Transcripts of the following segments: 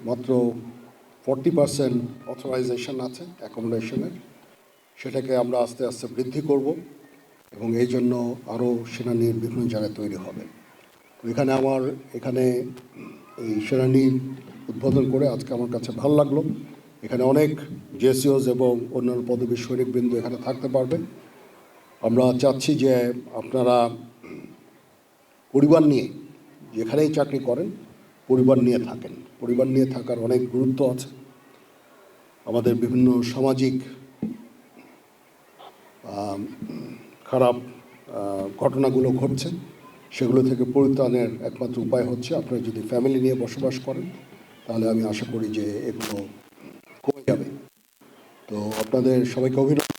মাত্র 40% অথরাইজেশন আছে অ্যাকোমোডেশনের, সেটাকে আমরা আস্তে আস্তে বৃদ্ধি করব এবং এই জন্য আরও সেনানির বিভিন্ন জায়গায় তৈরি হবে। তো এখানে এই সেনানির উদ্বোধন করে আজকে আমার কাছে ভালো লাগলো। এখানে অনেক জেসিওস এবং অন্যান্য পদবীর সৈনিকবৃন্দ এখানে থাকতে পারবে। আমরা চাচ্ছি যে আপনারা পরিবার নিয়ে যেখানেই চাকরি করেন পরিবার নিয়ে থাকেন। পরিবার নিয়ে থাকার অনেক গুরুত্ব আছে। আমাদের বিভিন্ন সামাজিক খারাপ ঘটনাগুলো ঘটছে, সেগুলো থেকে পরিত্রাণের একমাত্র উপায় হচ্ছে আপনারা যদি ফ্যামিলি নিয়ে বসবাস করেন, তাহলে আমি আশা করি যে এগুলো কমে যাবে। তো আপনাদের সবাইকে অভিনন্দন।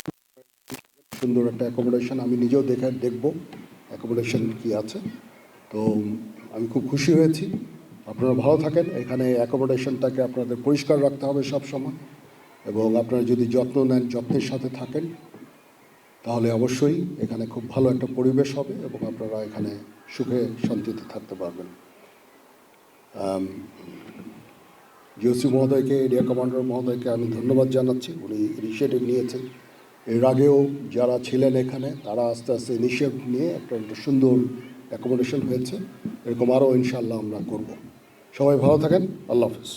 সুন্দর একটা অ্যাকোমোডেশন আমি নিজেও দেখব অ্যাকোমোডেশন কি আছে। তো আমি খুব খুশি হয়েছি। আপনারা ভালো থাকেন। এখানে অ্যাকোমোডেশনটাকে আপনাদের পরিষ্কার রাখতে হবে সব সময়, এবং আপনারা যদি যত্ন নেন, যত্নের সাথে থাকেন, তাহলে অবশ্যই এখানে খুব ভালো একটা পরিবেশ হবে এবং আপনারা এখানে সুখে শান্তিতে থাকতে পারবেন। জিওসি মহোদয়কে, এরিয়া কমান্ডার মহোদয়কে আমি ধন্যবাদ জানাচ্ছি। উনি ইনিশিয়েটিভ নিয়েছেন। এর আগেও যারা ছিলেন এখানে তারা আস্তে আস্তে ইনিশিয়েটিভ নিয়ে একটা সুন্দর অ্যাকোমোডেশন হয়েছে। এরকম আরও ইনশাআল্লাহ আমরা করব। সবাই ভালো থাকেন। আল্লাহ হাফিজ।